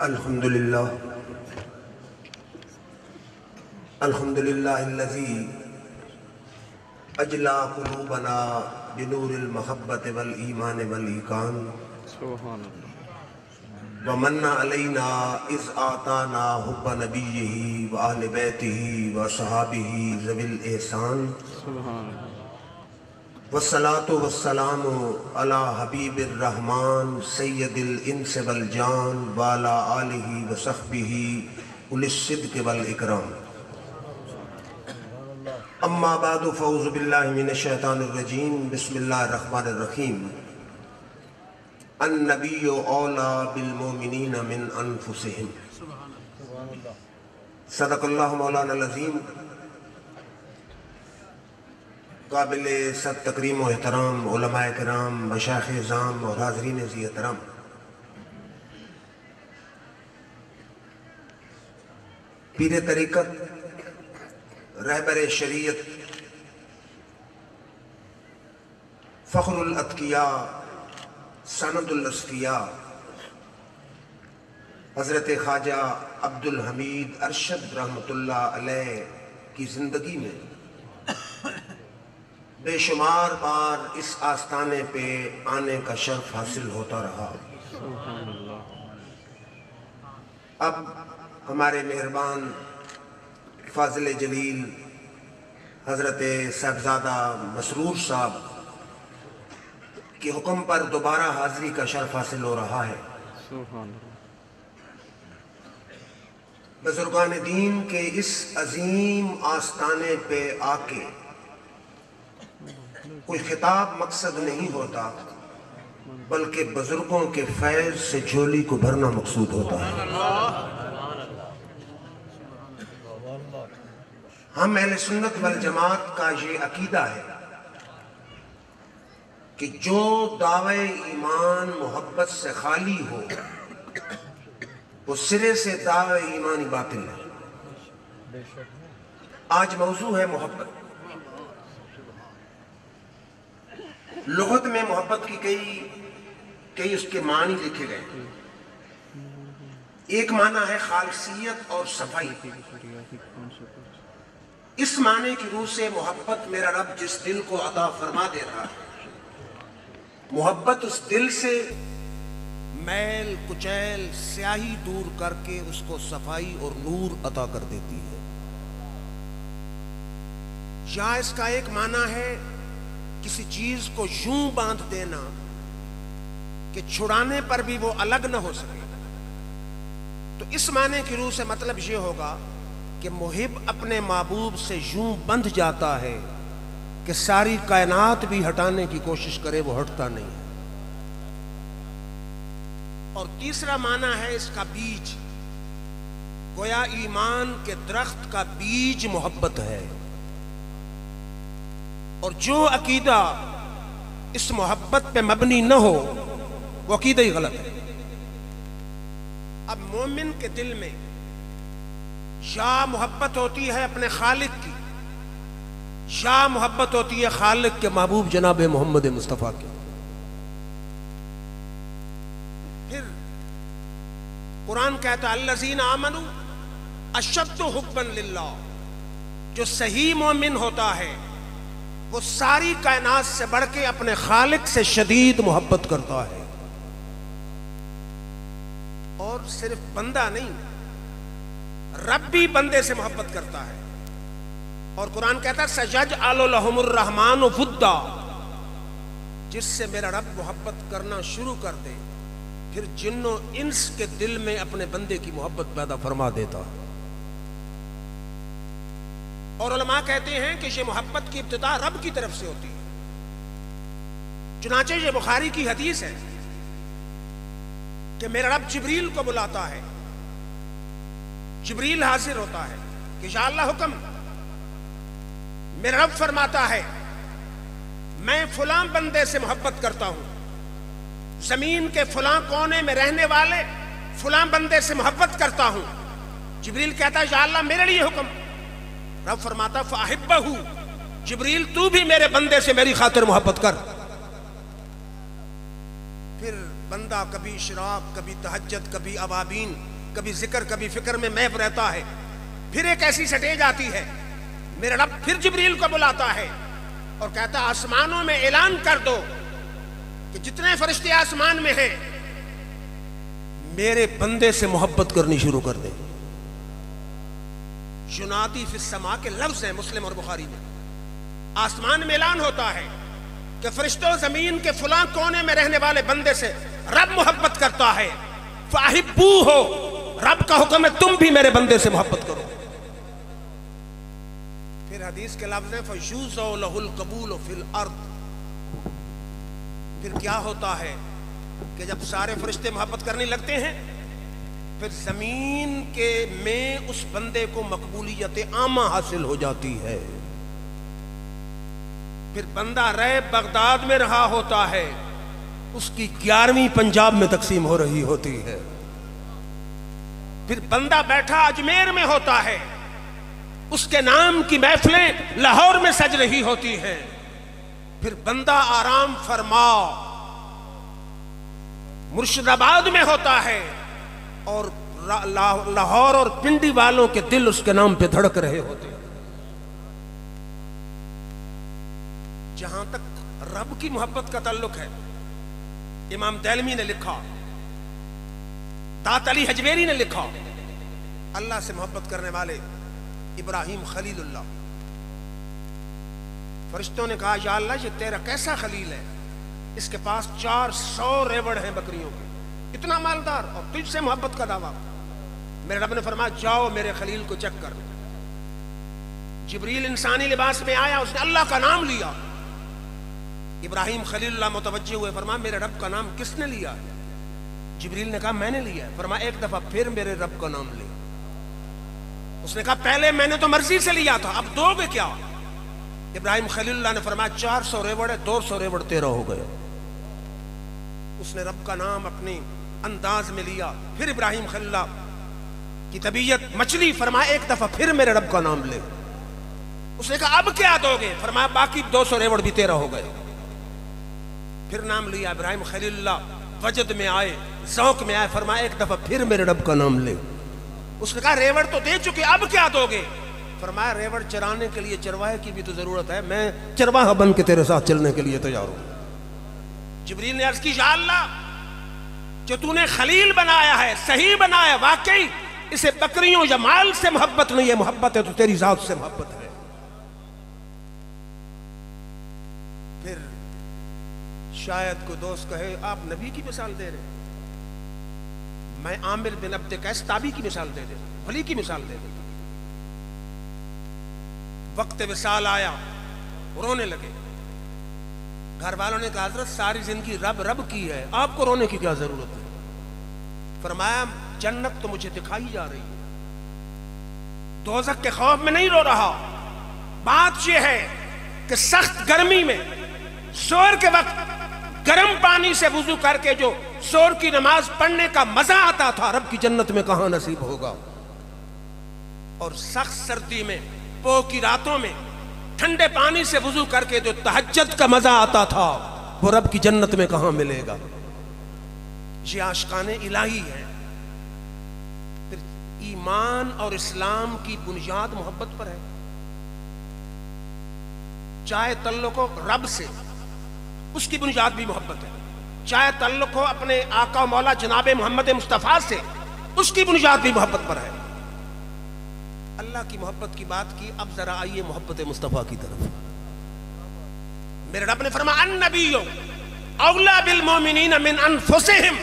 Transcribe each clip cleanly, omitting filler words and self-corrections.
الحمدللہ الذی اجلا قلوبنا بنور المحبت والایمان والایقان ومن علینا اذ آتانا حب نبیہ وآل بیتہ وصحابہ ذوی الاحسان والصلاة والسلام علی حبیب الرحمن سید الانس والجان وعلی آلہ وصحبہ اولی الصدق والاکرام اما بعد فاعوذ باللہ من الشیطان الرجیم بسم اللہ الرحمن الرحیم النبی اولی بالمؤمنین من انفسہم صدق اللہ مولانا العظیم۔ قابل صد تکریم و احترام علماء کرام، مشایخ اعظام اور حاضرین ذی احترام، پیر طریقت، رہبر شریعت، فخر الاتقیاء، سند الاصفیاء، حضرت خواجہ عبدالحمید ارشد رحمۃ اللہ علیہ کی زندگی میں بے شمار بار اس آستانے پہ آنے کا شرف حاصل ہوتا رہا۔ اب ہمارے مہربان فاضل جلیل حضرت صاحبزادہ مسرور صاحب کے حکم پر دوبارہ حاضری کا شرف حاصل ہو رہا ہے۔ بزرگان دین کے اس عظیم آستانے پہ آ کے کوئی خطاب مقصد نہیں ہوتا، بلکہ بزرگوں کے فیض سے جھولی کو بھرنا مقصود ہوتا ہے۔ ہم اہل سنت والجماعت کا یہ عقیدہ ہے کہ جو دعوی ایمان محبت سے خالی ہو وہ سرے سے دعوی ایمانی باطل ہے۔ آج موضوع ہے محبت۔ لغت میں محبت کی کئی اس کے معنی لکھے گئے۔ ایک معنی ہے خالصیت اور صفائی۔ اس معنی کی روح سے محبت میرا رب جس دل کو عطا فرما دے رہا ہے، محبت اس دل سے میل کچیل سیاہی دور کر کے اس کو صفائی اور نور عطا کر دیتی ہے۔ یا اس کا ایک معنی ہے کسی چیز کو یوں باندھ دینا کہ چھڑانے پر بھی وہ الگ نہ ہو سکے۔ تو اس معنی کی روح سے مطلب یہ ہوگا کہ محب اپنے محبوب سے یوں بندھ جاتا ہے کہ ساری کائنات بھی ہٹانے کی کوشش کرے وہ ہٹتا نہیں ہے۔ اور تیسرا معنی ہے اس کا بیج، گویا ایمان کے درخت کا بیج محبت ہے، اور جو عقیدہ اس محبت پہ مبنی نہ ہو وہ عقیدہ ہی غلط ہے۔ اب مومن کے دل میں یا محبت ہوتی ہے اپنے خالق کی، یا محبت ہوتی ہے خالق کے محبوب جناب محمد مصطفیٰ کی۔ پھر قرآن کہتا ہے الذین آمنوا اشد حبا للہ، جو صحیح مومن ہوتا ہے وہ ساری کائنات سے بڑھ کے اپنے خالق سے شدید محبت کرتا ہے۔ اور صرف بندہ نہیں، رب بھی بندے سے محبت کرتا ہے، اور قرآن کہتا ہے سَيَجْعَلُ لَهُمُ الرَّحْمَنُ وُدًّا، جس سے میرا رب محبت کرنا شروع کر دے پھر جن و انس کے دل میں اپنے بندے کی محبت پیدا فرما دیتا ہے۔ اور علماء کہتے ہیں کہ یہ محبت کی ابتدا رب کی طرف سے ہوتی ہے۔ چنانچہ یہ بخاری کی حدیث ہے کہ میرا رب جبریل کو بلاتا ہے، جبریل حاضر ہوتا ہے کہ یا اللہ حکم۔ میرا رب فرماتا ہے میں فلاں بندے سے محبت کرتا ہوں، زمین کے فلاں کونے میں رہنے والے فلاں بندے سے محبت کرتا ہوں۔ جبریل کہتا ہے یا اللہ میرے لیے حکم۔ رب فرماتا فاحبہ، جبریل تو بھی میرے بندے سے میری خاطر محبت کر۔ پھر بندہ کبھی اشراق، کبھی تہجد، کبھی اوابین، کبھی ذکر، کبھی فکر میں محو رہتا ہے. پھر ایک ایسی سٹیج آتی ہے، میرا رب پھر جبریل کو بلاتا ہے اور کہتا ہے آسمانوں میں اعلان کر دو کہ جتنے فرشتے آسمان میں ہیں میرے بندے سے محبت کرنی شروع کر دیں. ینادی فی السماء کے لفظ ہیں مسلم اور بخاری میں. آسمان میں اعلان ہوتا ہے کہ فرشتوں زمین کے فلاں کونے میں رہنے والے بندے سے رب محبت کرتا ہے. فاحبوہ، رب کا حکم ہے تم بھی میرے بندے سے محبت کرو. پھر حدیث کے لفظ ہیں فَيُوزَعُ لَهُ الْقَبُولُ فِي الْأَرْضِ. پھر کیا ہوتا ہے کہ جب سارے فرشتے محبت کرنے لگتے ہیں پھر زمین کے میں اس بندے کو مقبولیت عامہ حاصل ہو جاتی ہے. پھر بندہ رہ بغداد میں رہا ہوتا ہے، اس کی 11ویں پنجاب میں تقسیم ہو رہی ہوتی ہے. پھر بندہ بیٹھا اجمیر میں ہوتا ہے، اس کے نام کی محفلیں لاہور میں سج رہی ہوتی ہیں. پھر بندہ آرام فرما مرشد آباد میں ہوتا ہے اور لاہور اور پنڈی والوں کے دل اس کے نام پہ دھڑک رہے ہوتے ہیں. جہاں تک رب کی محبت کا تعلق ہے، امام دہلوی نے لکھا، دات علی حجویری نے لکھا، اللہ سے محبت کرنے والے ابراہیم خلیل اللہ. فرشتوں نے کہا یا اللہ یہ تیرا کیسا خلیل ہے، اس کے پاس 400 ریوڑ ہیں بکریوں کے، اتنا مالدار اور تجھ سے محبت کا دعویٰ. میرے رب نے فرمایا جاؤ میرے خلیل کو چیک کر. جبریل انسانی لباس میں آیا، اس نے اللہ کا نام لیا. ابراہیم خلیل اللہ متوجہ ہوئے، فرمایا میرے رب کا نام کس نے لیا؟ جبریل نے کہا میں نے لیا. فرمایا ایک دفعہ پھر میرے رب کا نام لے. اس نے کہا پہلے میں نے تو مرضی سے لیا تھا، اب دو گے کیا؟ ابراہیم خلیل اللہ نے فرمایا 400 ریوڑ ہے، 200 ریوڑ تیرا ہو گئے. اس نے رب کا نام اپنے انداز میں لیا. پھر ابراہیم خلیل اللہ کی طبیعت مچلی، فرمایا ایک دفعہ پھر میرے رب کا نام لے. اس نے کہا اب کیا دو گے؟ فرمایا باقی 200 ریوڑ بھی تیرا ہو گئے. پھر نام لیا. ابراہیم خلیل اللہ وجد میں آئے، ذوق میں آئے، فرمایا ایک دفعہ پھر میرے رب کا نام لے. اس نے کہا ریوڑ تو دے چکے، اب کیا دو گے؟ فرمایا ریوڑ چرانے کے لیے چرواہے کی بھی تو ضرورت ہے، میں چرواہا بن کے تیرے ساتھ چلنے کے لیے تیار ہوں. جبریل نے عرض کی یا اللہ جو تو نے خلیل بنایا ہے صحیح بنایا، واقعی اسے بکریوں یا مال سے محبت نہیں ہے، محبت ہے تو تیری ذات سے محبت ہے. پھر شاید کوئی دوست کہے آپ نبی کی مثال دے رہے، میں عامر بن عبد قیس تابعی کی مثال دے دے، ولی کی مثال دے دے. وقت وصال آیا، رونے لگے. گھر والوں نے کہا حضرت ساری زندگی رب رب کی ہے، آپ کو رونے کی کیا ضرورت ہے؟ فرمایا جنت تو مجھے دکھائی جا رہی ہے، دوزخ کے خوف میں نہیں رو رہا. بات یہ ہے کہ سخت گرمی میں سحر کے وقت گرم پانی سے وضو کر کے جو سحر کی نماز پڑھنے کا مزہ آتا تھا، رب کی جنت میں کہاں نصیب ہوگا. اور سخت سردی میں پو کی راتوں میں ٹھنڈے پانی سے وضو کر کے جو تہجد کا مزہ آتا تھا، وہ رب کی جنت میں کہاں ملے گا. یہ عاشقان الہی ہے. پھر ایمان اور اسلام کی بنیاد محبت پر ہے. چاہے تعلق ہو رب سے، اس کی بنیاد بھی محبت ہے. چاہے تعلق ہو اپنے آقا و مولا جناب محمد مصطفیٰ سے، اس کی بنیاد بھی محبت پر ہے. اللہ کی محبت کی بات کی، اب ذرا آئیے محبت مصطفیٰ کی طرف. میرے رب نے فرمایا النبی اولا بالمومنین من انفسہم.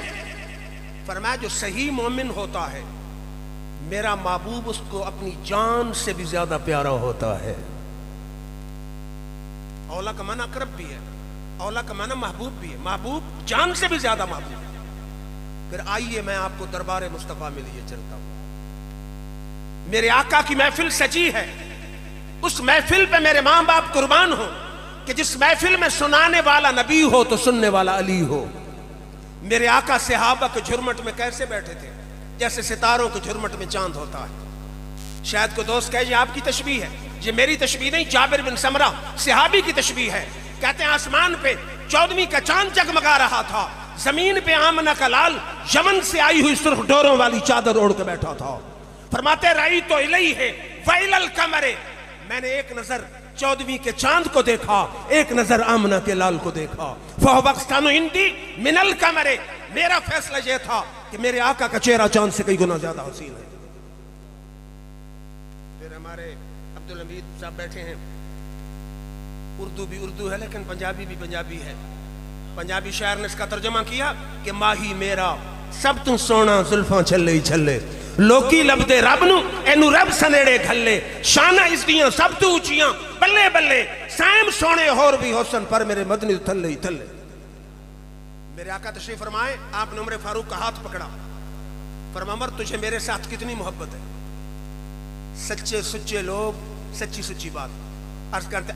فرمایا جو صحیح مومن ہوتا ہے میرا محبوب اس کو اپنی جان سے بھی زیادہ پیارا ہوتا ہے. اولا کا معنی اقرب بھی ہے، اولا کا معنی محبوب بھی ہے، محبوب جان سے بھی زیادہ محبوب ہے. پھر آئیے میں آپ کو دربار مصطفیٰ میں لیے چلتا ہوں. میرے آقا کی محفل سجی ہے، اس محفل پہ میرے ماں باپ قربان ہو کہ جس محفل میں سنانے والا نبی ہو تو سننے والا علی ہو. میرے آقا صحابہ کے جھرمٹ میں کیسے بیٹھے تھے؟ جیسے ستاروں کے جھرمٹ میں چاند ہوتا ہے. شاید کوئی دوست کہے یہ آپ کی تشبیہ ہے، یہ میری تشبیہ نہیں، جابر بن سمرہ صحابی کی تشبیہ ہے. کہتے ہیں آسمان پہ 14ویں کا چاند جگمگا رہا تھا، زمین پہ آمنہ کا لال یمن سے آئی ہوئی سرخ ڈوروں والی چادر اوڑھ کے بیٹھا تھا. فرماتے رئی تو الیہ ویل القمر، میں نے ایک نظر 14ویں کے چاند کو دیکھا، ایک نظر آمنہ کے لال کو دیکھا. فَهُوَ أَحْسَنُ عِنْدِي مِنَ الْقَمَرِ، میرا فیصلہ یہ تھا کہ میرے آقا کا چہرہ چاند سے کئی گنا زیادہ حسین ہے. پھر ہمارے عبدالحمید صاحب بیٹھے ہیں، اردو بھی اردو ہے لیکن پنجابی بھی پنجابی ہے. پنجابی شاعر نے اس کا ترجمہ کیا کہ ماہی میرا سب تو سونا زلفاں چھلے ہی چھلے، لوکی لب دے رب نو اینو رب سنیڑے گھلے، شانہ اس دیاں سب تو اونچیاں بلے بلے، سائم سونے اور بھی حسن پر میرے مدنی تھلے ہی تھلے. میرے آقا تشریف فرمائے، آپ نے عمر فاروق کا ہاتھ پکڑا، فرمایا عمر تجھے میرے ساتھ کتنی محبت ہے. سچے سچے لوگ سچی سچی بات عرض کرتے،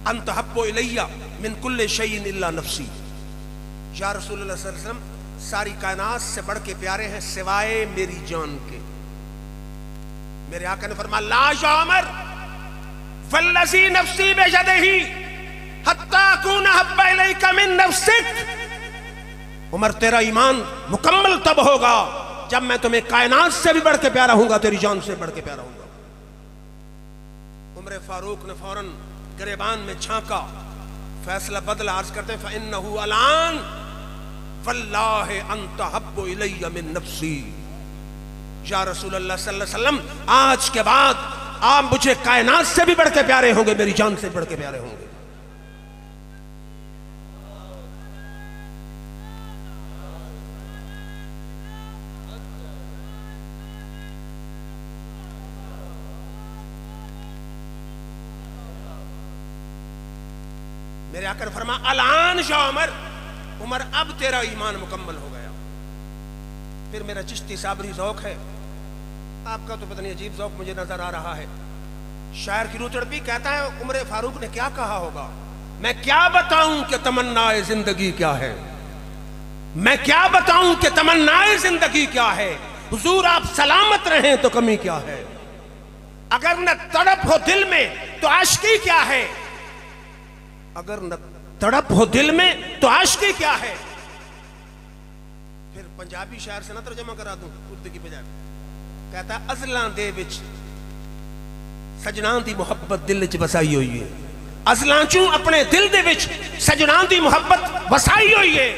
انت حب الیہ من کل شیء الا نفسی. یا رسول اللہ صلی اللہ علیہ وسلم ساری کائنات سے بڑھ کے پیارے ہیں سوائے میری جان کے. میرے آقا نے فرمایا لا یا عمر والذی نفسی بیدہ حتی اکون حب الیک من نفسک. عمر تیرا ایمان مکمل تب ہوگا جب میں تمہیں کائنات سے بھی بڑھ کے پیارا ہوں گا، تیری جان سے بڑھ کے پیارا ہوں گا. عمر فاروق نے فوراً گریبان میں جھانکا، فیصلہ بدلا، عرض کرتے ہیں فَإِنَّهُ الْآن وَاللَّهِ أَنْتَ حَبُّ إِلَيَّ مِن نَفْسِي. یا رسول اللہ صلی اللہ علیہ وسلم آج کے بعد آپ مجھے کائنات سے بھی بڑھ کے پیارے ہوں گے، میری جان سے بڑھ کے پیارے ہوں گے. میرے آقا نے فرمایا الان یا عمر، عمر اب تیرا ایمان مکمل ہو گیا. پھر میرا چشتی صابری ذوق ہے، آپ کا تو پتہ نہیں عجیب ذوق مجھے نظر آ رہا ہے. شاعر کی روح تڑپی، کہتا ہے عمر فاروق نے کیا کہا ہوگا، میں کیا بتاؤں کہ تمنائے زندگی کیا ہے، میں کیا بتاؤں کہ تمنائے زندگی کیا ہے. حضور آپ سلامت رہیں تو کمی کیا ہے، اگر نہ تڑپ ہو دل میں تو عاشقی کیا ہے، اگر نہ تڑپ ہو دل میں تو عاشقی کیا ہے. پھر پنجابی شاعر سے نہ ترجمہ کرا دوں اردو کی بجائے، کہتا ہے ازلاں دے وچ سجناں دی محبت دل وچ وسائی ہوئی ہے. ازلاں چوں اپنے دل دے وچ سجناں دی محبت وسائی ہوئی ہے،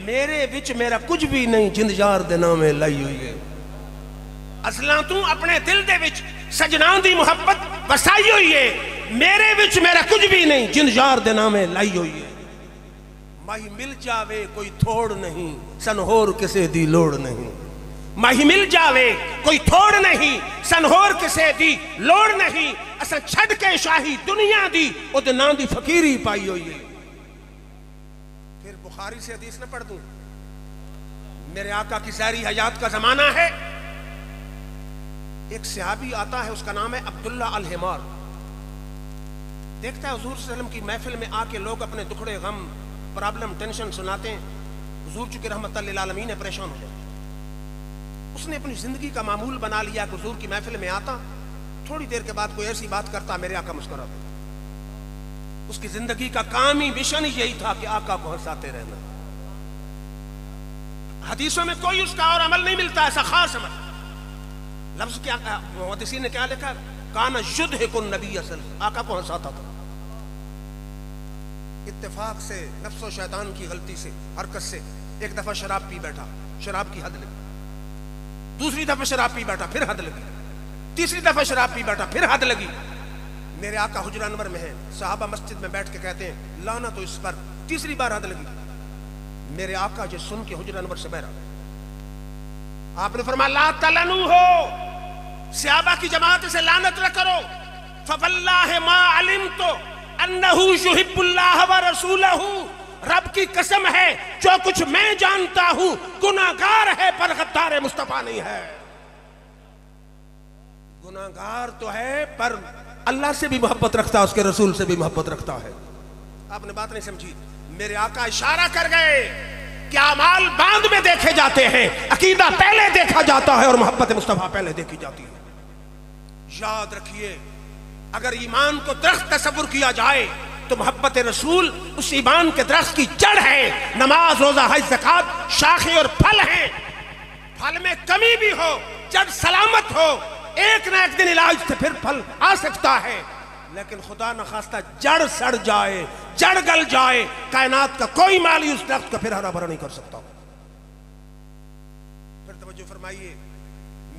میرے وچ میرا کچھ بھی نہیں جند یار دے نامے لائی ہوئی ہے. ازلاں تو اپنے دل دے وچ سجناں دی محبت وسائی ہوئی ہے، میرے وچ میرا کچھ بھی نہیں جن یار دے نامے لائی ہوئی ہے. ماہی مل جاوے کوئی تھوڑ نہیں سن ہور کسے دی لوڑ نہیں. ماہی مل جاوے کوئی تھوڑ نہیں سن ہور کسے دی لوڑ نہیں. اسا چھڑ کے شاہی دنیا دی او دے نام دی فقیری پائی ہوئی ہے. پھر بخاری سے حدیث نہ پڑھ دوں، میرے آقا کی ظاہری حیات کا زمانہ ہے. ایک صحابی آتا ہے، اس کا نام ہے عبداللہ الحمار. دیکھتا ہے حضور صلی اللہ علیہ وسلم کی محفل میں آ کے لوگ اپنے دکھڑے غم پرابلم ٹینشن سناتے ہیں. حضور چونکہ رحمت للعالمین ہے، پریشان ہو جائے. اس نے اپنی زندگی کا معمول بنا لیا کہ حضور کی محفل میں آتا، تھوڑی دیر کے بعد کوئی ایسی بات کرتا، میرے آقا مسکراتے. اس کی زندگی کا کام ہی مشن یہی تھا کہ آقا کو ہنساتے رہنا. حدیثوں میں کوئی اس کا اور عمل نہیں ملتا ایسا خاص عمل. لفظ کیا محدثین نے کیا لکھا، کانا یضحک النبی صلی اللہ علیہ وسلم، آقا کو ہنساتا تھا. اتفاق سے نفس و شیطان کی غلطی سے حرکت سے ایک دفعہ شراب پی بیٹھا، شراب کی حد لگی. دوسری دفعہ شراب پی بیٹھا، پھر حد لگی. تیسری دفعہ شراب پی بیٹھا، پھر حد لگی. میرے آقا حجرہ انور میں ہے، صحابہ مسجد میں بیٹھ کے کہتے ہیں لعنت اس پر. تیسری بار حد لگی. میرے آقا جو سن کے حجرہ انور سے بہرا، آپ نے فرمایا لا تلنو ہو، صحابہ کی جماعت سے لعنت نہ کرو. فواللہ ما علمت انہو یحب اللہ ورسولہ، رب کی قسم ہے جو کچھ میں جانتا ہوں گناہگار ہے پر غدار مصطفیٰ نہیں ہے. گناہگار تو ہے پر اللہ سے بھی محبت رکھتا ہے، اس کے رسول سے بھی محبت رکھتا ہے. آپ نے بات نہیں سمجھی. میرے آقا اشارہ کر گئے کہ اعمال بعد میں دیکھے جاتے ہیں، عقیدہ پہلے دیکھا جاتا ہے اور محبت مصطفیٰ پہلے دیکھی جاتی ہے. یاد رکھیے، اگر ایمان کو درخت تصور کیا جائے تو محبت رسول اس ایمان کے درخت کی جڑ ہے. نماز، روزہ، حج، زکوٰۃ شاخیں اور پھل ہیں. پھل میں کمی بھی ہو، جب سلامت ہو، ایک نہ ایک دن علاج سے پھر پھل آ سکتا ہے. لیکن خدا نخواستہ جڑ سڑ جائے، جڑ گل جائے، کائنات کا کوئی مالی اس درخت کا پھر ہرا بھرا نہیں کر سکتا. پھر توجہ فرمائیے،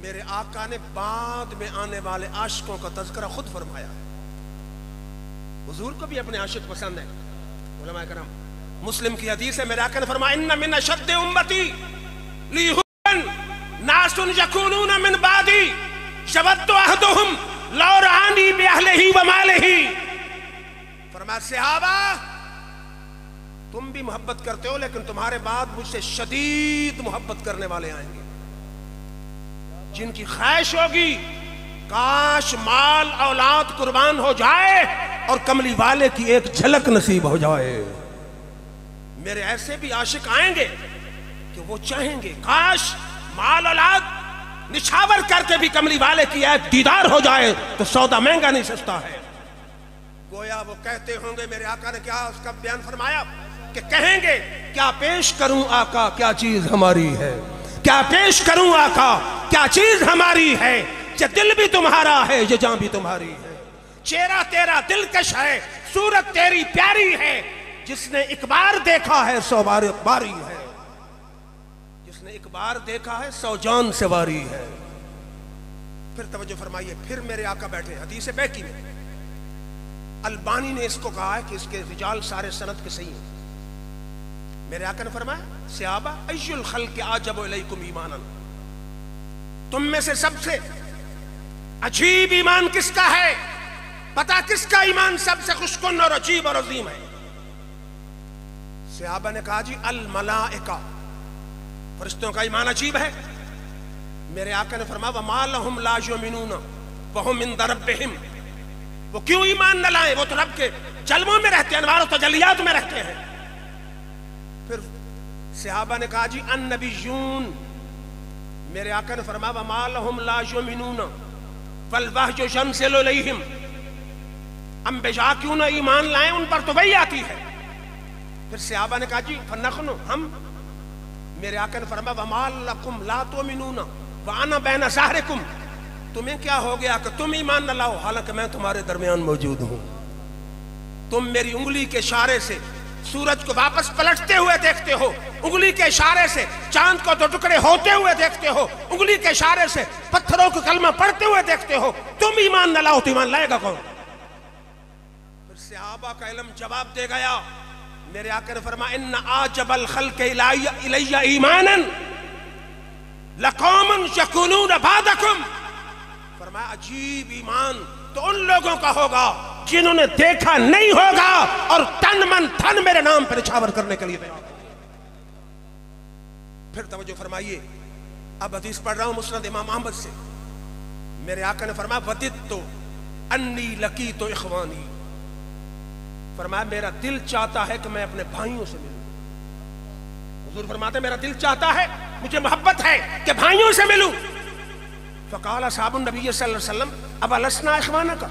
میرے آقا نے بعد میں آنے والے عاشقوں کا تذکرہ خود فرمایا. حضور کو بھی اپنے عاشق پسند ہے. علماء کرام، مسلم کی حدیث ہے، میرے آقا نے فرمایا ان من اشد امتی لی حبا ناس یکونون من بعدی یود احدہم لو رآنی باہلہ ومالہ. فرمایا صحابہ تم بھی محبت کرتے ہو، لیکن تمہارے بعد مجھ سے شدید محبت کرنے والے آئیں گے جن کی خواہش ہوگی کاش مال اولاد قربان ہو جائے اور کملی والے کی ایک جھلک نصیب ہو جائے. میرے ایسے بھی عاشق آئیں گے کہ وہ چاہیں گے کاش مال اولاد نچھاور کر کے بھی کملی والے کی ایک دیدار ہو جائے تو سودا مہنگا نہیں سستا ہے. گویا وہ کہتے ہوں گے، میرے آقا نے کیا اس کا بیان فرمایا کہ کہیں گے کیا پیش کروں آقا کیا چیز ہماری ہے، کیا پیش کروں آقا کیا چیز ہماری ہے. یہ دل بھی تمہارا ہے، یہ جان بھی تمہاری ہے، چہرہ تیرا دلکش ہے، صورت تیری پیاری ہے. جس نے ایک بار دیکھا ہے 100 بار باری ہے، جس نے ایک بار دیکھا ہے 100 جان سے واری ہے. پھر توجہ فرمائیے، پھر میرے آقا بیٹھے حدیث بیکی میں. البانی نے اس کو کہا ہے کہ اس کے رجال سارے سند کے صحیح ہیں. میرے آقا نے فرمایا صحابہ ای الخلق اعجب الیکم ایمانا، تم میں سے سب سے عجیب ایمان کس کا ہے؟ پتا کس کا ایمان سب سے خوشکن اور عجیب اور عظیم ہے؟ صحابہ نے کہا جی الملائکہ، فرشتوں کا ایمان عجیب ہے. میرے آقا نے فرمایا وما لہم لا یؤمنون وہم عند ربہم، وہ کیوں ایمان نہ لائیں، وہ تو رب کے جلووں میں رہتے ہیں، انوار و تجلیات میں رہتے ہیں. پھر صحابہ نے کہا جی النبیون، میرے آقا نے فرمایا وما لہم لا یؤمنون فالوحی ینزل الیہم، انبیاء کیوں نہ ایمان لائیں، ان پر تو وحی آتی ہے. پھر صحابہ نے کہا جی فنحن، ہم. میرے آقا نے فرمایا وما لکم لا تؤمنون وانا بین ظہرکم، تمہیں کیا ہو گیا کہ تم ایمان نہ لاؤ حالانکہ میں تمہارے درمیان موجود ہوں. تم میری انگلی کے اشارے سے سورج کو واپس پلٹتے ہوئے دیکھتے ہو، انگلی کے اشارے سے چاند کو 2 ٹکڑے ہوتے ہوئے دیکھتے ہو، انگلی کے اشارے سے پتھروں کو کلمہ پڑھتے ہوئے دیکھتے ہو. تم ایمان نہ لاؤ تو ایمان لائے گا کون؟ پھر صحابہ کا علم جواب دے گیا. میرے آقا نے فرمایا ان اعجب الخلق الی ایمانا لقوم یکونون بعدکم، فرمایا عجیب ایمان تو ان لوگوں کا ہوگا جنہوں نے دیکھا نہیں ہوگا اور تن من دھن میرے نام پر نچھاور کرنے کے لیے تیار. پھر توجہ فرمائیے، اب حدیث پڑھ رہا ہوں مسند امام احمد سے. میرے آقا نے فرمایا وددت انی لقیت اخوانی، فرمایا میرا دل چاہتا ہے کہ میں اپنے بھائیوں سے ملوں. حضور فرماتے میرا دل چاہتا ہے، مجھے محبت ہے کہ بھائیوں سے ملوں. فقال اصحاب النبی صلی اللہ علیہ وسلم اب لسنا اخوانک،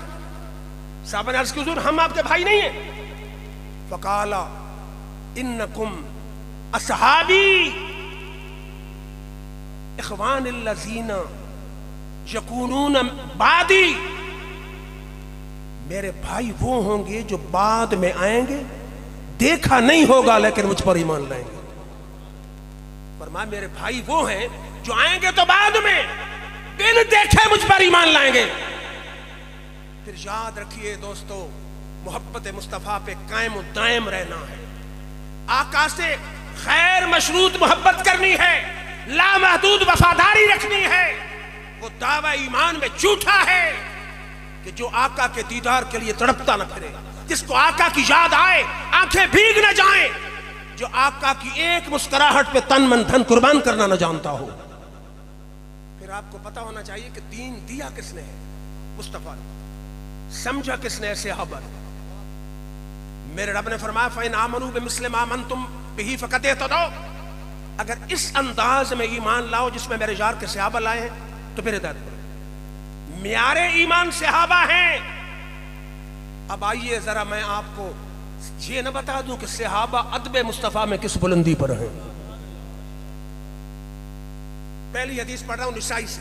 صحابہ نے عرض کی حضور ہم آپ کے بھائی نہیں ہیں. فقال انکم اصحابی اخوان الذین یکونون بعدی، میرے بھائی وہ ہوں گے جو بعد میں آئیں گے، دیکھا نہیں ہوگا لیکن مجھ پر ایمان لائیں گے. فرمایا میرے بھائی وہ ہیں جو آئیں گے تو بعد میں، بن دیکھے مجھ پر ایمان لائیں گے. پھر یاد رکھیے دوستو، محبت مصطفیٰ پہ قائم و دائم رہنا ہے، آقا سے غیر مشروط محبت کرنی ہے، لامحدود وفاداری رکھنی ہے. وہ دعوی ایمان میں جھوٹا ہے کہ جو آقا کے دیدار کے لیے تڑپتا نہ پھرے، جس کو آقا کی یاد آئے آنکھیں بھیگ نہ جائیں، جو آقا کی ایک مسکراہٹ پہ تن من دھن قربان کرنا نہ جانتا ہو. پھر آپ کو پتا ہونا چاہیے کہ دین دیا کس نے ہے؟ مصطفیٰ نے. سمجھا کس نے؟ صحابہ نے. میرے رب نے فرمایا فَإِنْ آمَنُوا بِمِثْلِ مَا آمَنْتُمْ بِهِ فَقَدْ اهْتَدَوْا، اگر اس انداز میں ایمان لاؤ جس میں میرے یار کے صحابہ لائے ہیں تو پھر ہدایت کرو. معیار ایمان صحابہ ہیں. اب آئیے ذرا میں آپ کو یہ نہ بتا دوں کہ صحابہ ادب مصطفیٰ میں کس بلندی پر ہیں. پہلی حدیث پڑھ رہا ہوں نسائی سے.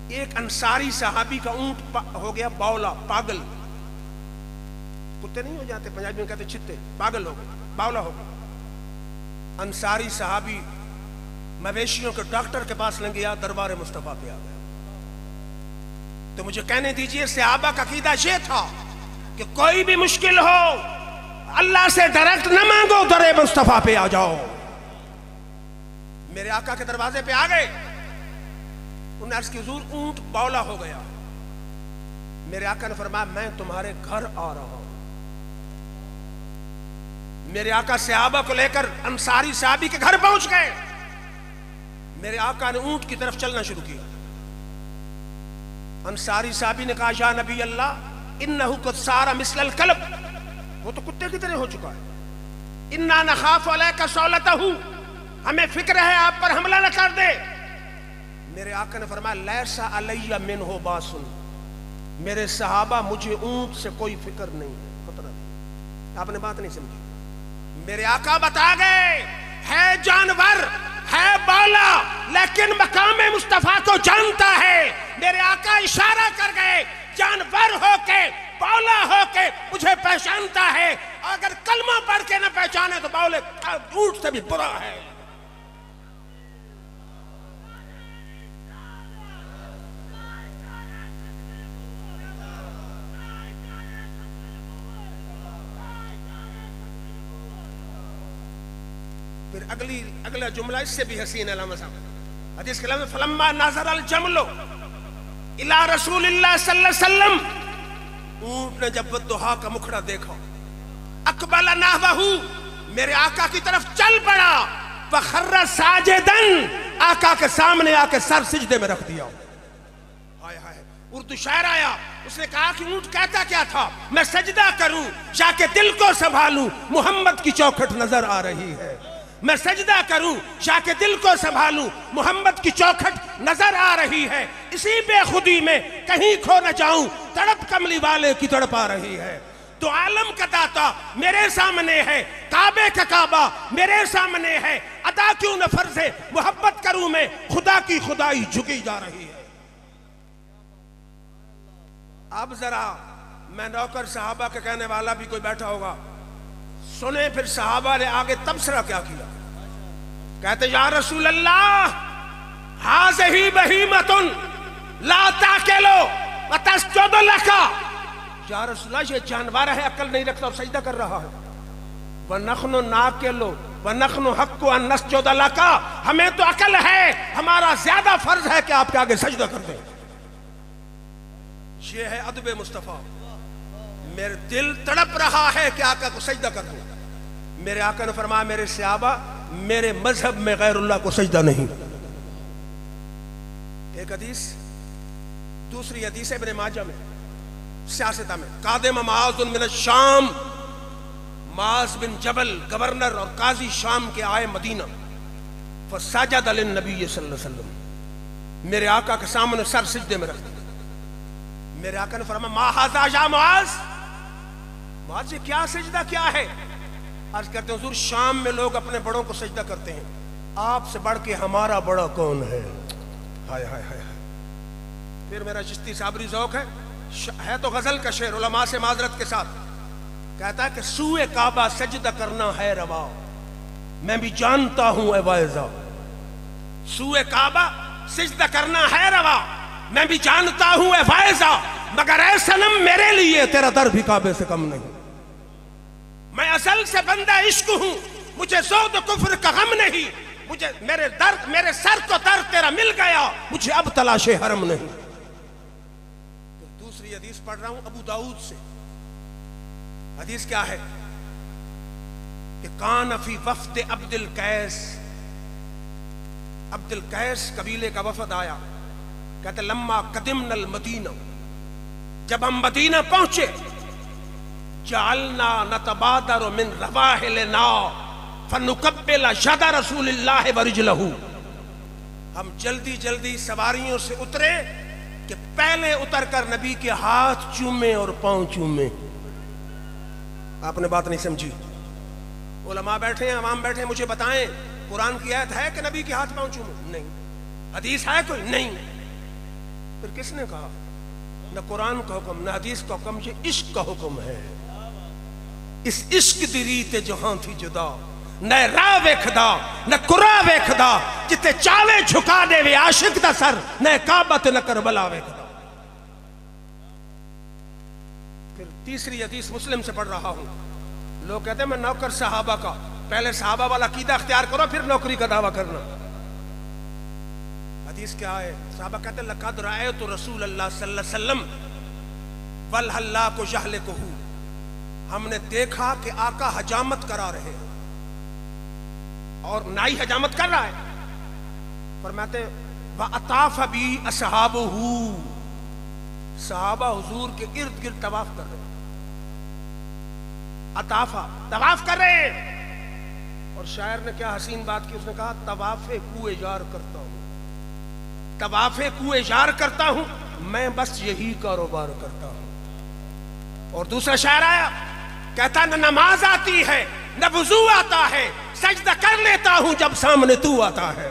ایک انصاری صحابی کا اونٹ ہو گیا باولا، پاگل. کتے نہیں ہو جاتے، پنجابی میں کہتے چھتے، پاگل ہو گئے، باولا ہو گئے. انصاری صحابی مویشیوں کے ڈاکٹر کے پاس لیں گیا، دربار مصطفیٰ پہ آ گیا. تو مجھے کہنے دیجئے صحابہ کا عقیدہ یہ تھا کہ کوئی بھی مشکل ہو اللہ سے ڈائریکٹ نہ مانگو، در مصطفیٰ پہ آ جاؤ. میرے آقا کے دروازے پہ آ گئے. انہوں نے عرض کی حضور اونٹ باولا ہو گیا. میرے آقا نے فرمایا میں تمہارے گھر آ رہا ہوں. میرے آقا صحابہ کو لے کر انصاری صحابی کے گھر پہنچ گئے. میرے آقا نے اونٹ کی طرف چلنا شروع کیا. انصاری صحابی نے کہا یا نبی اللہ انہو قد صار مثل الکلب، وہ تو کتے کی طرح ہو چکا ہے. انا نخاف علیک صولتہ، ہمیں فکر ہے آپ پر حملہ نہ کر دے. میرے آقا نے فرمایا لیس علی منہ باس، میرے صحابہ مجھے اونٹ سے کوئی فکر نہیں ہے، خطرہ نہیں. آپ نے بات نہیں سمجھی. میرے آقا بتا گئے ہے جانور، ہے بالا، لیکن مقام مصطفیٰ کو جانتا ہے. میرے آقا اشارہ کر گئے جانور ہو کے، بالا ہو کے مجھے پہچانتا ہے. اگر کلمہ پڑھ کے نہ پہچانے تو باولے اونٹ سے بھی برا ہے. پھر اگلا جملہ اس سے بھی حسین علامہ صاحب حدیث کے لفظ فلما نظر الجمل الی رسول اللہ صلی اللہ علیہ وسلم، اونٹ نے جب والضحیٰ کا مکھڑا دیکھا، اقبل نحوہ، میرے آقا کی طرف چل پڑا، فخر ساجدن، آقا کے سامنے آ کے سر سجدے میں رکھ دیا. ہائے ہائے. اردو شاعر آیا، اس نے کہا کہ اونٹ کہتا کیا تھا، میں سجدہ کروں جا کے دل کو سنبھالوں، محمد کی چوکھٹ نظر آ رہی ہے. میں سجدہ کروں جا کے دل کو سنبھالوں، محمد کی چوکھٹ نظر آ رہی ہے. اسی بے خودی میں کہیں کھو نہ جاؤں، تڑپ کملی والے کی تڑپ آ رہی ہے. تو عالم کا داتا میرے سامنے ہے، کعبے کا کعبہ میرے سامنے ہے، ادا کیوں نہ فرض محبت کروں میں، خدا کی خدائی جھکی جا رہی ہے. اب ذرا میں نوکر صحابہ کے کہنے والا بھی کوئی بیٹھا ہوگا، سنیں پھر صحابہ نے آگے تبصرہ کیا کیا. کہتے یا رسول اللہ ہذہ بہیمۃ لا تاکل وتسجد لک، یا رسول اللہ یہ جانور ہے، عقل نہیں رکھتا اور سجدہ کر رہا ہے. وَنَحْنُ نَاكِلُ وَنَحْنُ حَقُّ أَن نَسْجُدَ لَكَ، ہمیں تو عقل ہے، ہمارا زیادہ فرض ہے کہ آپ کے آگے سجدہ کر دیں. یہ ہے ادب مصطفیٰ. میرے دل تڑپ رہا ہے کہ آقا کو سجدہ کر دوں. میرے آقا نے فرمایا میرے صحابہ میرے مذہب میں غیر اللہ کو سجدہ نہیں. ایک حدیث. دوسری حدیث ابن ماجہ میں سیاستہ میں، قادم معاذ من الشام، معاذ بن جبل گورنر اور قاضی شام کے آئے مدینہ، فسجد للنبی صلی اللہ علیہ وسلم، میرے آقا کے سامنے سر سجدے میں رکھ دیا. میرے آقا نے فرمایا ما ھذا یا معاذ، معاذ یہ کیا سجدہ کیا ہے؟ عرض کرتے ہیں حضور شام میں لوگ اپنے بڑوں کو سجدہ کرتے ہیں، آپ سے بڑھ کے ہمارا بڑا کون ہے؟ ہائے ہائے ہائے. پھر میرا چشتی صابری ذوق ہے تو غزل کا شعر، علماء سے معذرت کے ساتھ کہتا ہے کہ سوئے کعبہ سجدہ کرنا ہے روا، میں بھی جانتا ہوں اے واعظہ. سوئے کعبہ سجدہ کرنا ہے روا، میں بھی جانتا ہوں اے واعظہ، مگر اے صنم میرے لیے تیرا در بھی کعبے سے کم نہیں. میں ازل سے بندہ عشق ہوں، مجھے زود کفر کا غم نہیں، مجھے میرے سر کو در تیرا مل گیا، مجھے اب تلاش حرم نہیں. دوسری حدیث پڑھ رہا ہوں ابو داؤد سے. حدیث کیا ہے کہ کان فی وفد عبد القیس، عبد القیس قبیلے کا وفد آیا. کہتے لما قدمنا المدینہ، جب ہم مدینہ پہنچے، جعلنا نتبادر من رواحلنا فنقبل ید رسول اللہ ورجلہ، ہم جلدی جلدی سواریوں سے اترے کہ پہلے اتر کر نبی کے ہاتھ چومیں اور پاؤں چومیں. آپ نے بات نہیں سمجھی. علماء بیٹھے ہیں, عوام بیٹھے ہیں, مجھے بتائیں قرآن کی آیت ہے کہ نبی کے ہاتھ پاؤں چوموں؟ نہیں. حدیث ہے کوئی؟ نہیں. پھر کس نے کہا؟ نہ قرآن کا حکم نہ حدیث کا حکم, یہ عشق کا حکم ہے. اس عشق دی ریت جہاں تھی جدا, نہ راہ ویکھدا نہ قرآن ویکھدا, جتے چاوے جھکا دے وے عاشق دا سر, نہ کعبہ تے نہ کربلا ویکھدا. پھر تیسری حدیث مسلم سے پڑھ رہا ہوں. لوگ کہتے ہیں میں نوکر صحابہ کا. پہلے صحابہ والا عقیدہ اختیار کرو پھر نوکری کا دعویٰ کرنا. حدیث کیا ہے؟ صحابہ کہتے ہیں لقد رأیت رسول اللہ صلی اللہ علیہ وسلم والحلاق یحلقہ, ہم نے دیکھا کہ آقا حجامت کرا رہے ہیں اور نائی حجامت کر رہا ہے. فرماتے وَأَطَافَ بِي أَصْحَابُهُ, صحابہ حضور کے ارد گرد طواف کر رہے ہیں. اطافہ طواف کر رہے ہیں. اور شاعر نے کیا حسین بات کی, اس نے کہا طواف کوئے یار کرتا ہوں, طواف کوئے یار کرتا ہوں, میں بس یہی کاروبار کرتا ہوں. اور دوسرا شاعر آیا, کہتا نہ نماز آتی ہے نہ وضو آتا ہے, سجدہ کر لیتا ہوں جب سامنے تو آتا ہے.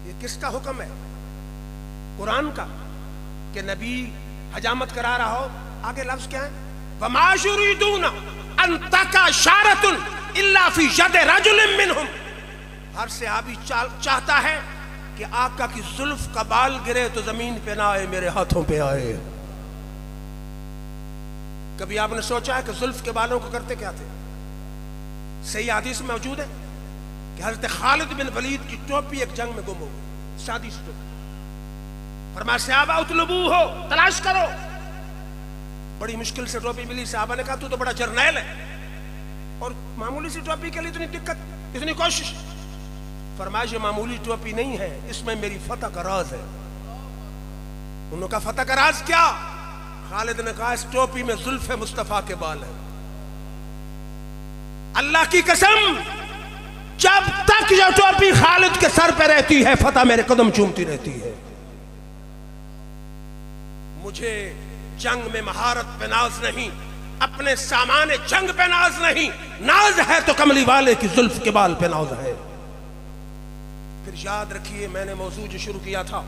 یہ کس کا حکم ہے؟ قرآن کا, کہ نبی حجامت کرا رہا ہو. آگے لفظ کیا ہے؟ وَمَا يُرِيدُونَ أَن تَقَعَ شَعْرَةٌ إِلَّا فِي يَدِ رَجُلٍ مِّنْهُمْ. ہر صحابی چاہتا ہے کہ آقا کی زلف کا بال گرے تو زمین پہ نہ آئے, میرے ہاتھوں پہ آئے. کبھی آپ نے سوچا ہے کہ زلف کے بالوں کو کرتے کیا تھے؟ صحیح حدیث میں موجود ہے کہ حضرت خالد بن ولید کی ٹوپی ایک جنگ میں گم ہو گئی, سادی سی ٹوپی. فرمایا صحابہ اطلبو ہو, تلاش کرو. بڑی مشکل سے ٹوپی ملی. صحابہ نے کہا تو بڑا جرنیل ہے اور معمولی سی ٹوپی کے لیے اتنی دقت, اتنی کوشش. فرمایا یہ معمولی ٹوپی نہیں ہے, اس میں میری فتح کا راز ہے. انہوں نے کہا فتح کا راز کیا؟ خالد نے کہا اس ٹوپی میں زلف مصطفیٰ کے بال ہیں. اللہ کی قسم جب تک یہ ٹوپی خالد کے سر پہ رہتی ہے فتح میرے قدم چومتی رہتی ہے. مجھے جنگ میں مہارت پہ ناز نہیں, اپنے سامان جنگ پہ ناز نہیں, ناز ہے تو کملی والے کی زلف کے بال پہ ناز ہے. پھر یاد رکھیے میں نے موضوع جو شروع کیا تھا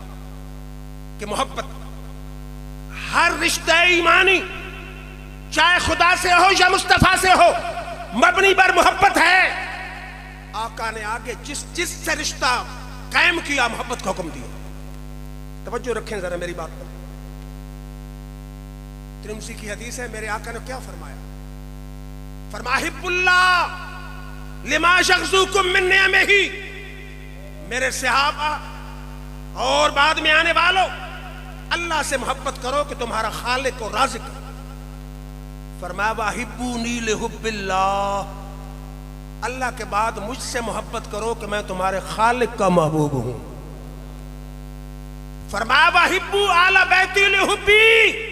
کہ محبت, ہر رشتہ ایمانی چاہے خدا سے ہو یا مصطفیٰ سے ہو مبنی پر محبت ہے. آقا نے آگے جس سے رشتہ قائم کیا محبت کا حکم دیا. توجہ رکھیں ذرا میری بات پر. ترمذی کی حدیث ہے, میرے آقا نے کیا فرمایا؟ فرمایا حب اللہ لما یغزوکم من نعمہ, میرے صحابہ اور بعد میں آنے والوں اللہ سے محبت کرو کہ تمہارا خالق و رازق. فرمایا وَحِبُّونِي لِحُبِّ اللَّهِ, اللہ کے بعد مجھ سے محبت کرو کہ میں تمہارے خالق کا محبوب ہوں. فرمایا وَحِبُّوا آلَ بَيْتِي لِحُبِّي,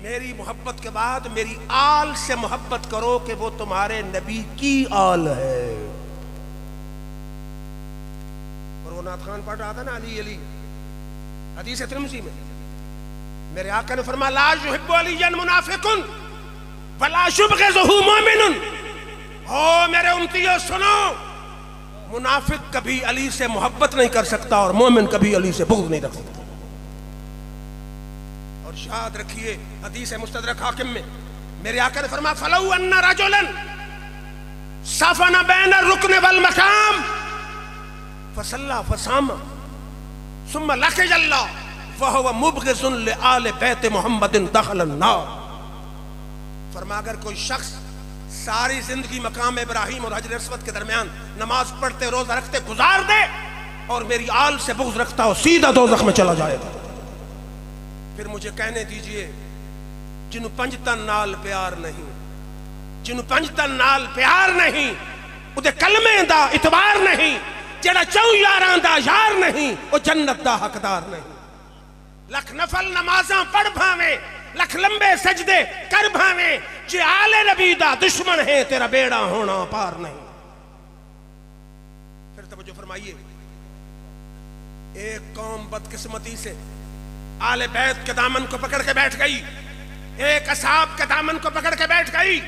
میری محبت کے بعد میری آل سے محبت کرو کہ وہ تمہارے نبی کی آل ہے. اور وہ نعت خان پڑھ رہا تھا نا علی علی, حدیث ترمذی میں میرے آقا نے فرمایا لا یحب علیًا منافق ولا یبغضہ مومن. او میرے امتیوں سنو, منافق کبھی علی سے محبت نہیں کر سکتا اور مومن کبھی علی سے بغض نہیں رکھ سکتا. اور یاد رکھیے حدیث مستدرک حاکم میں میرے آقا نے فرمایا فلو ان رجلا صفن بین الرکن والمقام فصلى فصام ثم لقي اللہ وهو مبغض لآل بیت محمد دخل النار. فرمایا اگر کوئی شخص ساری زندگی مقام ابراہیم اور حجر اسود کے درمیان نماز پڑھتے روزہ رکھتے گزار دے اور میری آل سے بغض رکھتا ہو سیدھا دوزخ میں چلا جائے گا. پھر مجھے کہنے دیجئے جنہوں پنجتن نال پیار نہیں, جنہوں پنجتن نال پیار نہیں, ادھے کلمے دا اتبار نہیں, جڑا چون یاران دا یار نہیں, وہ جنت دا حقدار نہیں. لکھ نفل نمازاں پڑھ بھاویں, لکھ لمبے سجدے کر بھاویں, جے آل نبی دا دشمن ہے تیرا بیڑا ہونا پار نہیں. پھر توجہ فرمائیے, ایک قوم بدقسمتی سے آل بیت کے دامن کو پکڑ کے بیٹھ گئی, ایک اصحاب کے دامن کو پکڑ کے بیٹھ گئی،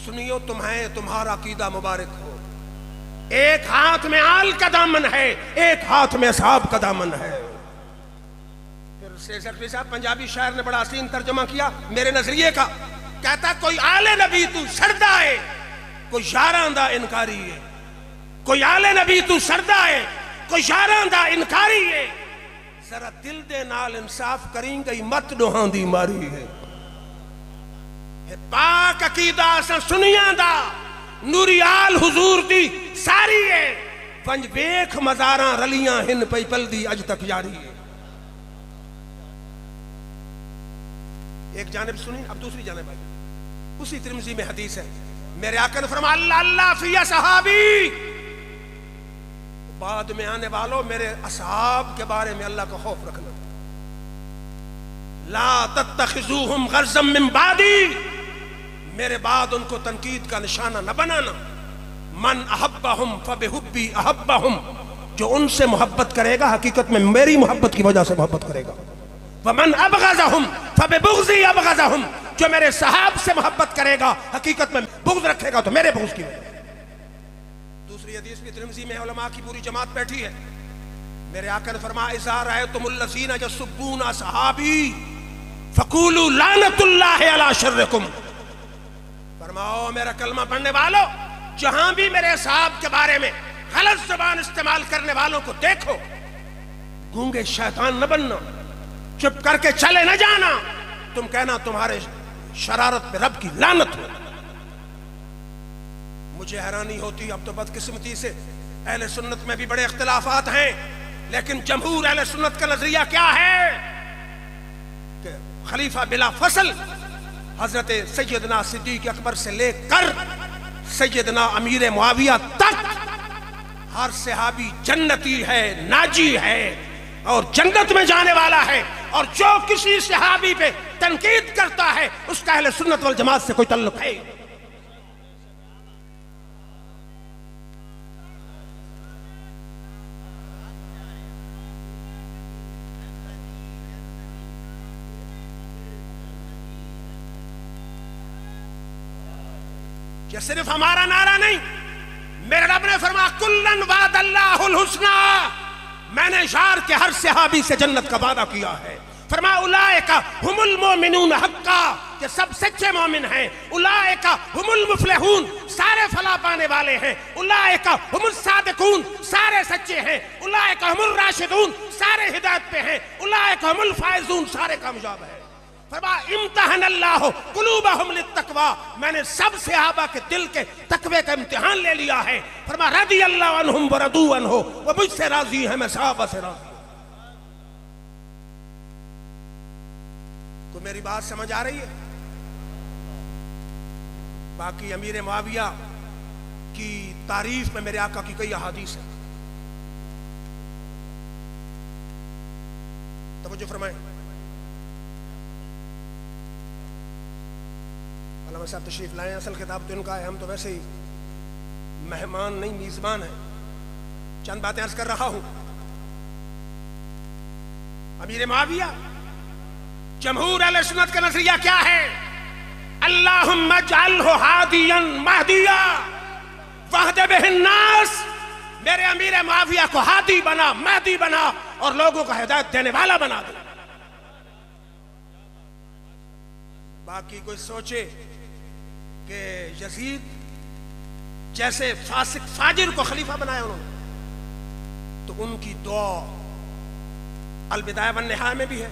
سنیو تمہیں تمہارا عقیدہ مبارک ہو، ایک ہاتھ میں آل کا دامن ہے، ایک ہاتھ میں اصحاب کا دامن ہے۔ پھر سیسر صاحب پنجابی شاعر نے بڑا حسین ترجمہ کیا میرے نظریے کا، کہتا کوئی آل نبی تو سردا ہے، کوئی یاراں دا انکاری ہے، کوئی آل نبی تو سردا ہے، کوئی یاراں دا انکاری ہے، ذرا دل دے نال انصاف کریں گئی مت ڈوہاں دی ماری ہے۔ پاک عقیدہ اساں سنیاں دا نوری آل حضور دی ساری ہے، ونج ویکھ مزاراں رلیاں ہن پئی پلدی اج تک جاری ہے۔ ایک جانب سنی، اب دوسری جانب آئی، اسی ترمذی میں حدیث ہے، میرے آقا نے فرمایا اللہ اللہ فی اصحابی، بعد میں آنے والوں میرے اصحاب کے بارے میں اللہ کا خوف رکھنا، لا تتخذوہم غرضا من بعدی، میرے بعد ان کو تنقید کا نشانہ نہ بنانا، من احبہم فبحبی احبہم، جو ان سے محبت کرے گا حقیقت میں میری محبت کی وجہ سے محبت کرے گا، ومن ابغضہم فببغضی ابغضہم، جو میرے صحاب سے محبت کرے گا حقیقت میں بغض رکھے گا تو میرے بغض کی وجہ سے۔ دوسری حدیث بھی ترمذی میں علماء کی پوری جماعت بیٹھی ہے، میرے آقا نے فرمایا اذا رأیتم الذین یسبون اصحابی فقولوا لعنت اللہ علی شرکم، فرماؤ میرا کلمہ پڑھنے والو جہاں بھی میرے اصحاب کے بارے میں غلط زبان استعمال کرنے والوں کو دیکھو، گونگے شیطان نہ بننا، چپ کر کے چلے نہ جانا، تم کہنا تمہارے شرارت پہ رب کی لعنت ہو۔ مجھے حیرانی ہوتی، اب تو بدقسمتی سے اہل سنت میں بھی بڑے اختلافات ہیں، لیکن جمہور اہل سنت کا نظریہ کیا ہے کہ خلیفہ بلا فصل حضرت سیدنا صدیق اکبر سے لے کر سیدنا امیر معاویہ تک ہر صحابی جنتی ہے، ناجی ہے اور جنت میں جانے والا ہے، اور جو کسی صحابی پہ تنقید کرتا ہے اس کا اہل سنت والجماعت سے کوئی تعلق ہے۔ یہ صرف ہمارا نعرہ نہیں، میرے رب نے فرمایا کلن وعد اللہ الحسنی، میں نے یار کے ہر صحابی سے جنت کا وعدہ کیا ہے، فرمایا اولئک هم المؤمنون حقا، یہ سب سچے مومن ہیں، اولئک هم المفلحون، سارے فلاح پانے والے ہیں، اولئک هم الصادقون، سارے سچے ہیں، اولئک هم الراشدون، سارے ہدایت پہ ہیں، اولئک هم الفائزون، سارے کامیاب ہیں۔ فرمایا امتحن اللہ قلوبہم للتقوی، میں نے سب صحابہ کے دل کے تقوی کا امتحان لے لیا ہے، فرمایا رضی اللہ عنہم ورضوا عنہ، وہ مجھ سے راضی ہیں میں صحابہ سے راضی ہوں۔ کو میری بات سمجھ آ رہی ہے؟ باقی امیر معاویہ کی تعریف میں میرے آقا کی کئی احادیث ہیں، توجہ فرمائیں۔ علامہ صاحب تشریف لائیں، اصل خطاب تو ان کا ہے، ہم تو ویسے ہی مہمان نہیں میزبان ہیں، چند باتیں عرض کر رہا ہوں۔ امیر معاویہ جمہور اہل سنت کا نظریہ کیا ہے؟ اللہم اجعلہ ہادیا مہدیا واہد بہ الناس، میرے امیر معاویہ کو ہادی بنا، مہدی بنا اور لوگوں کا ہدایت دینے والا بنا دے۔ باقی کوئی سوچے کہ یزید جیسے فاسق فاجر کو خلیفہ بنایا انہوں نے، تو ان کی دعا البدایہ والنہایہ میں بھی ہے،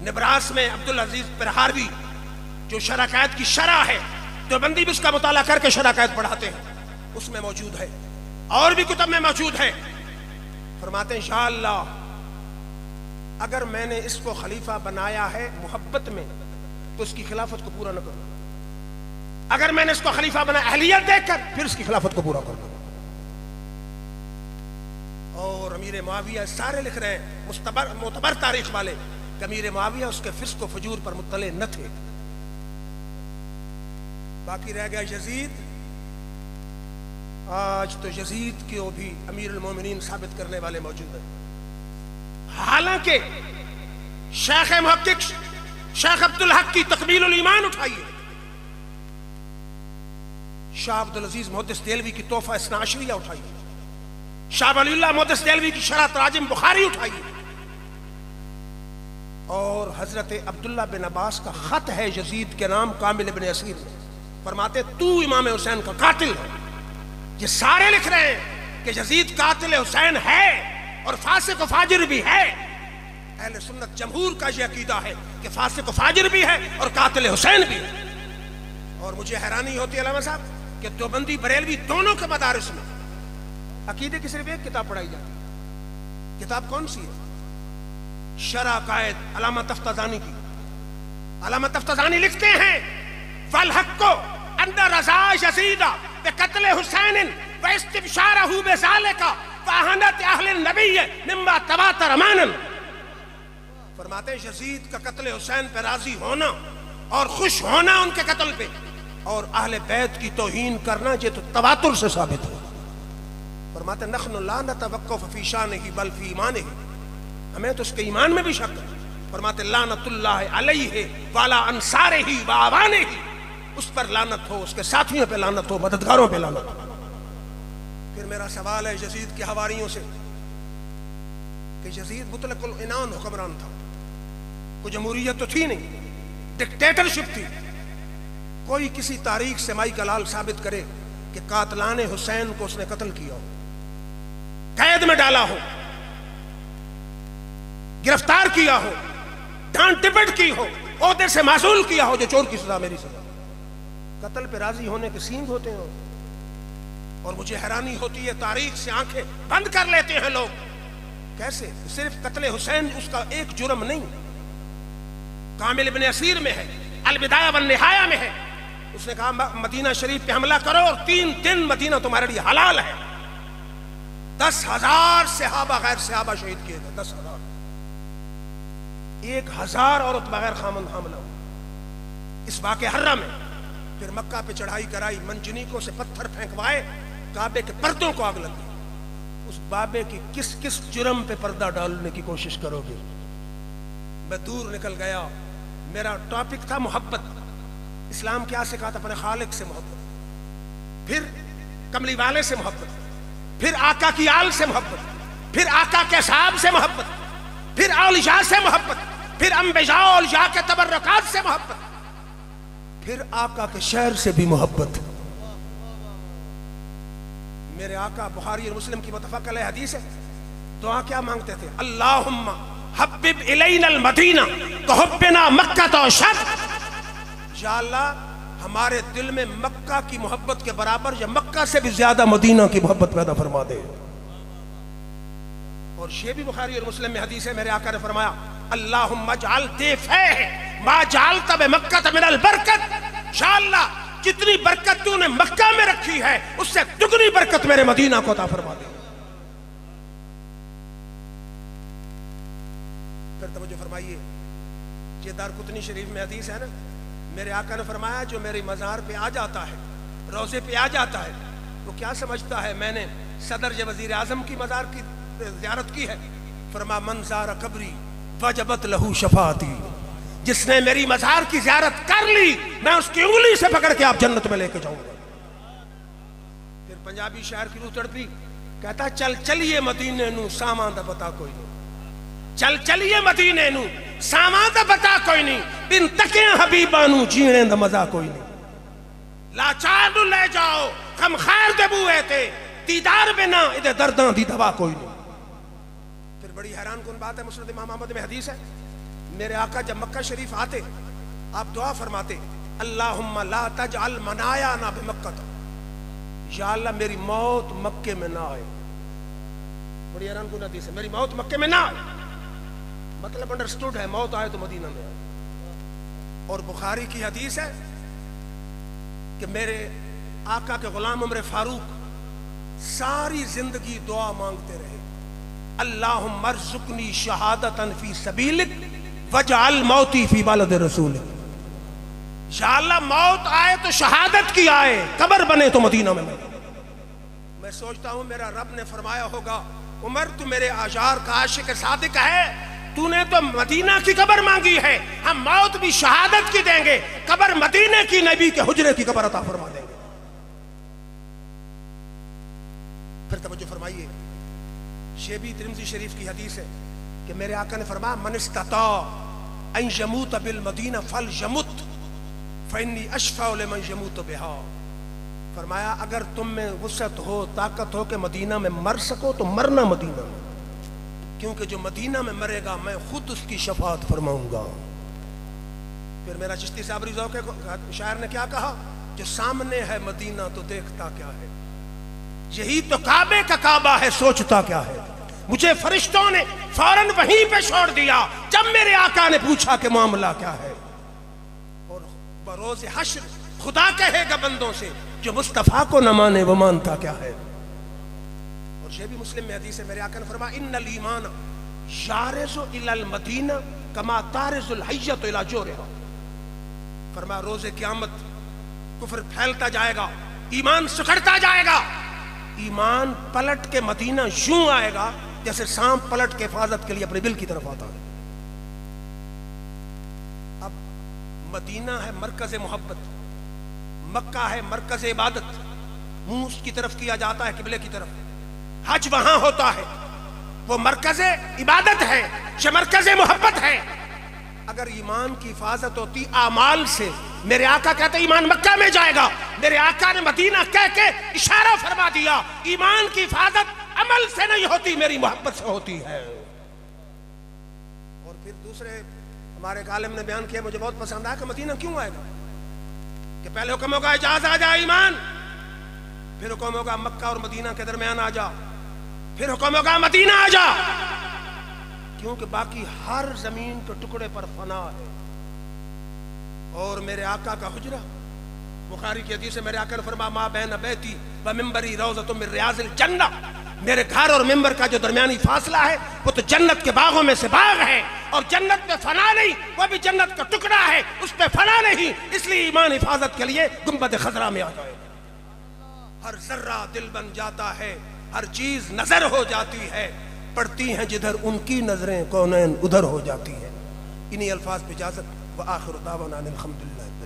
نبراس میں عبدالعزیز پرہاروی جو شرح قید کی شرح ہے، دیوبندی بھی اس کا مطالعہ کر کے شرح قید پڑھاتے ہیں، اس میں موجود ہے، اور بھی کتب میں موجود ہے۔ فرماتے ہیں انشاءاللہ اگر میں نے اس کو خلیفہ بنایا ہے محبت میں تو اس کی خلافت کو پورا نہ کروں، اگر میں نے اس کو خلیفہ بنایا اہلیت دے کر پھر اس کی خلافت کو پورا کروں۔ اور امیر معاویہ سارے لکھ رہے ہیں معتبر تاریخ والے کہ امیر معاویہ اس کے فسق و فجور پر مطلع نہ تھے۔ باقی رہ گیا یزید، آج تو یزید کو بھی امیر المومنین ثابت کرنے والے موجود ہیں، حالانکہ شیخ محقق شیخ عبدالحق کی تکمیل الایمان اٹھائیے، شاہ عبدالعزیز محدث دہلوی کی تحفہ اثنا عشریہ اٹھائیے، شاہ ولی اللہ محدث دہلوی کی شرح تراجم بخاری اٹھائیے، اور حضرت عبداللہ بن عباس کا خط ہے یزید کے نام کامل ابن اسیر میں، فرماتے تو امام حسین کا قاتل ہے۔ یہ سارے لکھ رہے ہیں کہ یزید قاتل حسین ہے اور فاسق و فاجر بھی ہے۔ اہل سنت جمہور کا یہ عقیدہ ہے کہ فاسق و فاجر بھی ہے اور قاتل حسین بھی ہے۔ اور مجھے حیرانی ہوتی ہے علامہ صاحب کہ دیوبندی بریلوی دونوں کے مدارس میں عقیدے کی صرف ایک کتاب پڑھائی جاتی ہے۔ کتاب کون سی ہے؟ شرح قائد علامہ تفتازانی کی۔ علامہ تفتازانی لکھتے ہیں فالحق ان رضا یزید بقتل حسین واستبشارہ بذالک واہانت اہل النبی مما تواتر امانا، فرماتے ہیں یزید کا قتل حسین پہ راضی ہونا اور خوش ہونا ان کے قتل پہ اور اہل بیت کی توہین کرنا یہ تو تواتر سے ثابت ہے۔ فرماتے ہیں نحن لا نتوقف فی شانہ بل فی ایمانہ، ہمیں تو اس کے ایمان میں بھی شک ہے۔ فرماتے لعنت اللہ علیہ وعلی انصارہ واعوانہ، اس پر لعنت ہو، اس کے ساتھیوں پہ لعنت ہو، مددگاروں پہ لعنت ہو۔ پھر میرا سوال ہے یزید کے حواریوں سے کہ یزید مطلق العنان حکمران تھا، کوئی جمہوریت تو تھی نہیں، ڈکٹیٹرشپ تھی۔ کوئی کسی تاریخ سے مائی کلال ثابت کرے کہ قاتلان حسین کو اس نے قتل کیا ہو، قید میں ڈالا ہو، گرفتار کیا ہو، ڈانٹ ڈپٹ کی ہو، عہدے سے معزول کیا ہو جو چور کی سزا میری سزا۔ قتل پہ راضی ہونے کے سینگ ہوتے ہیں، اور مجھے حیرانی ہوتی ہے تاریخ سے آنکھیں بند کر لیتے ہیں لوگ۔ کیسے؟ صرف قتل حسین اس کا ایک جرم نہیں، کامل ابن اسیر میں ہے، البدایہ والنہایہ میں ہے۔ اس نے کہا مدینہ شریف پہ حملہ کرو اور 3 دن مدینہ تمہارے لیے حلال ہے۔ 10,000 صحابہ غیر صحابہ شہید کیے گئے، 10,000، 1,000 عورت بغیر خامند حاملہ ہوئی اس واقعہ حرہ میں۔ پھر مکہ پہ چڑھائی کرائی، منجنیکوں سے پتھر پھینکوائے، کعبے کے پردوں کو آگ لگی۔ اس بابے کی کس کس جرم پہ پردہ ڈالنے کی کوشش کرو گے؟ میں دور نکل گیا، میرا ٹاپک تھا محبت۔ اسلام کیا سکھاتا؟ اپنے خالق سے محبت، پھر کملی والے سے محبت، پھر آقا کی آل سے محبت، پھر آقا کے صحاب سے محبت، پھر اولیاء سے محبت، پھر انبیاء و اولیاء کے تبرکات سے محبت، پھر آقا کے شہر سے بھی محبت۔ میرے آقا بخاری اور مسلم کی متفق علیہ حدیث ہے، دعا کیا مانگتے تھے؟ اللہم حبب الینا المدینہ کحبنا مکہ اشد، یا اللہ ہمارے دل میں مکہ کی محبت کے برابر یا مکہ سے بھی زیادہ مدینہ کی محبت پیدا فرما دے۔ اور یہ بھی بخاری اور مسلم میں حدیث ہے، میرے آقا نے فرمایا اللہم اجعل ضیفیہ ما جعلت بمکہ من البرکت، یا اللہ جتنی برکت تو نے مکہ میں رکھی ہے اس سے دگنی برکت میرے مدینہ کو عطا فرما دے۔ پھر توجہ فرمائیے، یہ دارقطنی شریف میں حدیث ہے نا، میرے آقا نے فرمایا جو میری مزار پہ آ جاتا ہے، روزے پہ آ جاتا ہے، وہ کیا سمجھتا ہے میں نے صدر وزیر اعظم کی مزار کی زیارت کی ہے؟ فرما من زار قبری وجبت لہو شفاعتی، جس نے میری مزار کی زیارت کر لی میں اس کی انگلی سے پکڑ کے آپ جنت میں لے کے جاؤں گا۔ پھر پنجابی شاعر کی روح تڑپی، کہتا چل چلیے مدینے نو سامان دا پتا کوئی نہیں، چل چلیے مدینے نو سامان دا پتا کوئی نہیں، بن تکیاں حبیبانو جینے دا مزہ کوئی نہیں، لاچار نو لے جاؤ ہم خیر دے بوئے تھے، دیدار بنا ادھے درداں دی دوا کوئی نہیں۔ پھر بڑی حیران کن بات ہے، مسند امام احمد میں حدیث ہے، میرے آقا جب مکہ شریف آتے آپ دعا فرماتے اللہم لا تجعل منایانا بمکہ، یا اللہ میری موت مکے میں نہ آئے۔ بڑی حیران کن حدیث ہے، میری موت مکے میں نہ آئے، مطلب انڈرسٹوڈ ہے موت آئے تو مدینہ میں آئے۔ اور بخاری کی حدیث ہے کہ میرے آقا کے غلام عمر فاروق ساری زندگی دعا مانگتے رہے اللہم ارزقنی شہادتا فی سبیلک وجعل موتی فی بلد رسولک، یا اللہ موت آئے تو شہادت کی آئے، قبر بنے تو مدینہ میں۔ میں سوچتا ہوں میرا رب نے فرمایا ہوگا عمر تو میرے آجار کا عاشق صادق ہے، تو نے تو مدینہ کی قبر مانگی ہے، ہم موت بھی شہادت کی دیں گے، قبر مدینہ کی نبی کے حجرے کی قبر عطا فرما دیں گے۔ پھر توجہ فرمائیے، یہ بھی ترمذی شریف کی حدیث ہے کہ میرے آقا نے فرمایا من استطاع ان یموت بالمدینہ فلیمت فانی اشفع لمن یموت بہا۔ فرمایا اگر تم میں وسعت ہو، طاقت ہو کہ مدینہ میں مر سکو تو مرنا مدینہ میں، کیونکہ جو مدینہ میں مرے گا میں خود اس کی شفاعت فرماؤں گا۔ پھر میرا چشتی صاحب ذوق شاعر نے کیا کہا، جو سامنے ہے مدینہ تو دیکھتا کیا ہے، یہی تو کعبے کا کعبہ ہے سوچتا کیا ہے۔ مجھے فرشتوں نے فوراً وہیں پہ چھوڑ دیا جب میرے آقا نے پوچھا کہ معاملہ کیا ہے۔ اور بروز حشر خدا کہے گا بندوں سے جو مصطفیٰ کو نہ مانے وہ مانتا کیا ہے۔ اور یہ بھی مسلم میں حدیث ہے، میرے آقا نے فرمایا ان الایمان یارز الی المدینہ کما تارز الحیۃ الی جورہا۔ فرمایا روز قیامت کفر پھیلتا جائے گا، ایمان سکڑتا جائے گا، ایمان پلٹ کے مدینہ یوں آئے گا جیسے سانپ پلٹ کے حفاظت کے لیے اپنے بل کی طرف آتا ہے۔ اب مدینہ ہے مرکز محبت، مکہ ہے مرکز عبادت، منہ اس کی طرف کیا جاتا ہے قبلے کی طرف، حج وہاں ہوتا ہے، وہ مرکز عبادت ہے، یہ مرکز محبت ہے۔ اگر ایمان کی حفاظت ہوتی اعمال سے، میرے آقا کہتے ایمان مکہ میں جائے گا، میرے آقا نے مدینہ کہہ کے اشارہ فرما دیا ایمان کی حفاظت عمل سے نہیں ہوتی، میری محبت سے ہوتی ہے۔ اور پھر دوسرے ہمارے ایک عالم نے بیان کیا، مجھے بہت پسند آیا کہ مدینہ کیوں آئے گا، کہ پہلے حکم ہوگا اجاز آ جا ایمان، پھر حکم ہوگا مکہ اور مدینہ کے درمیان آ جا، پھر حکم ہوگا مدینہ آ جا، کیونکہ باقی ہر زمین کے ٹکڑے پر فنا ہے۔ اور میرے آقا کا حجرہ بخاری کی حدیث ہے، میرے آقا نے فرمایا ما بین بیتی و منبری روضۃ من ریاض الجنہ، میرے گھر اور منبر کا جو درمیانی فاصلہ ہے وہ تو جنت کے باغوں میں سے باغ ہے، اور جنت پہ فنا نہیں، وہ بھی جنت کا ٹکڑا ہے، اس پہ فنا نہیں، اس لیے ایمان حفاظت کے لیے گنبد خضرا میں آ جائے۔ ہر ذرہ دل بن جاتا ہے، ہر چیز نظر ہو جاتی ہے، پڑتی ہیں جدھر ان کی نظریں کونین ادھر ہو جاتی ہیں۔ انہی الفاظ پہ اجازت، وآخر دعوانا الحمدللہ۔